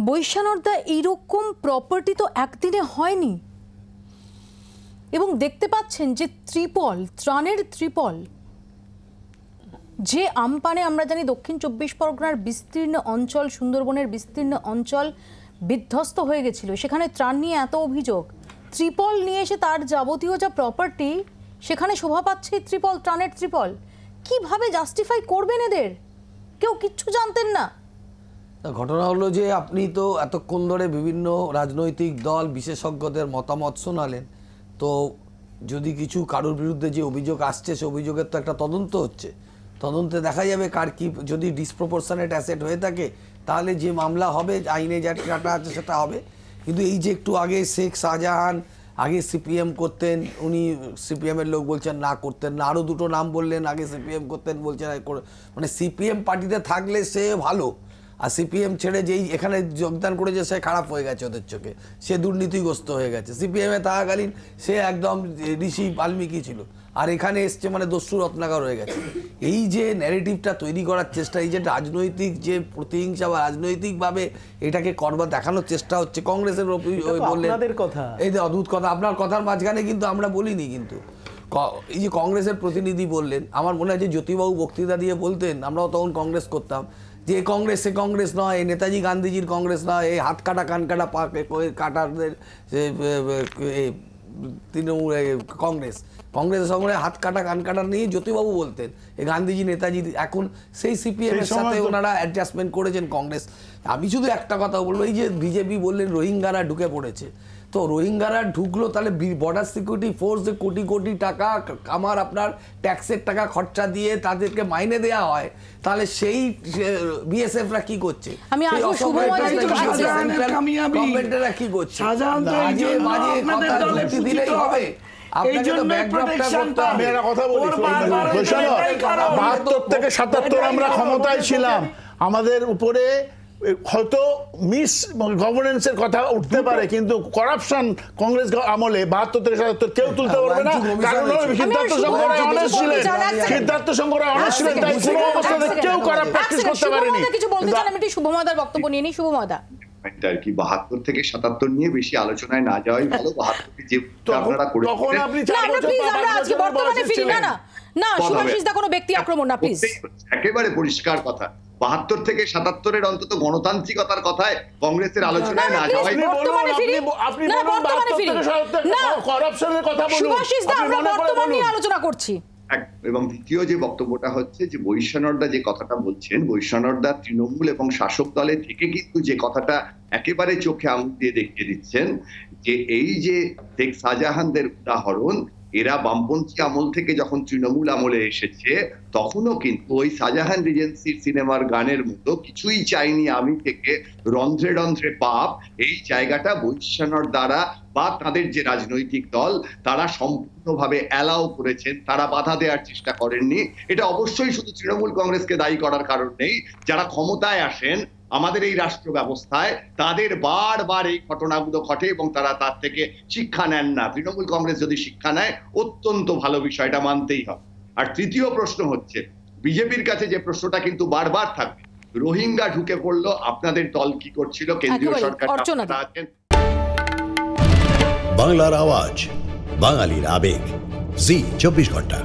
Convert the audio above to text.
বৈশানরদা এইরকম প্রপার্টি তো একদিনে হয়নি, এবং দেখতে পাচ্ছেন যে ত্রিপল, ত্রাণের ত্রিপল, যে আমপানে আমরা জানি দক্ষিণ 24 পরগনার বিস্তীর্ণ অঞ্চল, সুন্দরবনের বিস্তীর্ণ অঞ্চল বিধ্বস্ত হয়ে গেছিল, সেখানে ত্রাণ নিয়ে এত অভিযোগ, ত্রিপল নিয়ে এসে তার যাবতীয় যা প্রপার্টি সেখানে শোভা পাচ্ছে ত্রিপল, ত্রাণের ত্রিপল। কিভাবে জাস্টিফাই করবেন এদের? কেউ কিচ্ছু জানতেন না। ঘটনা হলো যে আপনি তো এতক্ষণ ধরে বিভিন্ন রাজনৈতিক দল বিশেষজ্ঞদের মতামত শোনালেন, তো যদি কিছু কারোর বিরুদ্ধে যে অভিযোগ আসছে সে অভিযোগের তো একটা তদন্ত হচ্ছে, তদন্তে দেখা যাবে কার কি, যদি ডিসপ্রপোর্শনেট অ্যাসেট হয়ে থাকে তাহলে যে মামলা হবে, আইনে যেটা আছে সেটা হবে। কিন্তু এই যে একটু আগে শেখ শাহজাহান আগে সিপিএম করতেন, উনি সিপিএমের লোক বলছেন না করতেন না, আরও দুটো নাম বললেন আগে সিপিএম করতেন বলছেন, মানে সিপিএম পার্টিতে থাকলে সে ভালো, আর সিপিএম ছেড়ে যেই এখানে যোগদান করেছে সে খারাপ হয়ে গেছে ওদের চোখে, সে দুর্নীতিগ্রস্ত হয়ে গেছে। সিপিএমে থাকাকালীন সে একদম ঋষি বাল্মীকি ছিল, আর এখানে এসছে মানে দস্যু রত্নাকর হয়ে গেছে। এই যে ন্যারেটিভটা তৈরি করার চেষ্টা, এই যে রাজনৈতিক যে প্রতিহিংসা বা রাজনৈতিকভাবে এটাকে করবার দেখানোর চেষ্টা হচ্ছে, কংগ্রেসের বললেন এই যে অদ্ভুত কথা, আপনার কথার মাঝখানে কিন্তু আমরা বলিনি, কিন্তু এই যে কংগ্রেসের প্রতিনিধি বললেন, আমার মনে হয় যে জ্যোতিবাবু বক্তৃতা দিয়ে বলতেন, আমরাও তখন কংগ্রেস করতাম, যে কংগ্রেস সে কংগ্রেস নয়, নেতাজি গান্ধীজির কংগ্রেস নয়, এই হাত কাটা কান কাটা কাটারদের তৃণমূল কংগ্রেস, কংগ্রেসের সঙ্গে হাত কাটা কান কাটা নিয়ে জ্যোতিবাবু বলতেন, এই গান্ধীজি নেতাজি, এখন সেই সিপিএম এর সাথে ওনারা অ্যাডজাস্টমেন্ট করেছেন কংগ্রেস। আমি শুধু একটা কথা বলবো, এই যে বিজেপি বললেন রোহিঙ্গারা ঢুকে পড়েছে, তো রোহিঙ্গারা ঢুকলো তাহলে বর্ডার সিকিউরিটি ফোর্স যে কোটি কোটি টাকা আমার আপনার ট্যাক্সের টাকা খরচা দিয়ে তাদেরকে মাইনে দেওয়া হয়, তাহলে সেই বিএসএফরা কি করছে, গভর্নমেন্টেরা কি করছে? দিলেই হবে? আপনাকে তো ব্যাকড্রপটা করতে হবে। কথা বলি, 72 থেকে 77 আমরা ক্ষমতায় ছিলাম, আমাদের উপরে হয়তো মিস গভর্নেন্সের কথা উঠতে পারে, কিন্তু করাপশন কংগ্রেস আমলে 72 থেকে 77 কেউ তুলতে পারবে না, কারণ সিদ্ধার্থ শঙ্কর অনেস্ট ছিলেন, সিদ্ধার্থ শঙ্কর অনেস্ট ছিলেন, তাই কোনো অবস্থাতে কেউ করাপ্ট প্র্যাকটিস করতে পারেনি। কিছু বলতে চান? আমি শুভমদার বক্তব্য নিয়ে নিই। শুভমদা, আর কি 72 থেকে 77 নিয়ে বেশি আলোচনায় না যাওয়াই ভালো। 72 যে আপনারা করেছেন, তখন আপনি আমরা আজকে বর্তমানে ফিরি না না না শুভাশিস দা কোনো ব্যক্তি আক্রমণ না, প্লিজ, একেবারে পরিষ্কার কথা। 72 থেকে 77 এর অন্তত গণতান্ত্রিকতার কথায় কংগ্রেসের আলোচনায় না যাওয়াই বর্তমানে ফিরি। আপনি বর্তমানে ফিরি না, করাপশনের কথা বলুন, শুভাশিস দা আমরা বর্তমানে আলোচনা করছি। এবং দ্বিতীয় যে বক্তব্যটা হচ্ছে যে বৈশানরদা যে কথাটা বলছেন, বৈশানরদা তৃণমূল এবং শাসক দলে থেকে কিন্তু যে কথাটা একেবারে চোখে আঙুল দিয়ে দেখিয়ে দিচ্ছেন, যে এই যে শেখ শাহজাহানদের উদাহরণ, এরা বামপন্থী আমল থেকে যখন তৃণমূল আমলে এসেছে তখনও কিন্তু ওই শাহজাহান রিজেন্সির সিনেমার গানের মতো কিছুই চাইনি আমি থেকে রন্ধ্রে রন্ধ্রে পাপ, এই জায়গাটা বৈশানর দ্বারা বা তাদের যে রাজনৈতিক দল তারা সম্পূর্ণভাবে অ্যালাউ করেছেন, তারা বাধা দেওয়ার চেষ্টা করেননি। এটা অবশ্যই শুধু তৃণমূল কংগ্রেসকে দায়ী করার কারণ নেই, যারা ক্ষমতায় আসেন আমাদের এই রাষ্ট্র ব্যবস্থায় তাদের বারবার এই ঘটনাগুলো ঘটে এবং তারা তার থেকে শিক্ষা নেন না। তৃণমূল কংগ্রেস যদি শিক্ষা নেয় অত্যন্ত ভালো বিষয়, এটা মানতেই হবে। আর তৃতীয় প্রশ্ন হচ্ছে, বিজেপির কাছে যে প্রশ্নটা কিন্তু বারবার থাকবে, রোহিঙ্গা ঢুকে পড়লো, আপনাদের দল কি করছিল, কেন্দ্রীয় সরকার আছেন। বাংলার আওয়াজ, বাঙালির আবেগ, জি 24 ঘন্টা।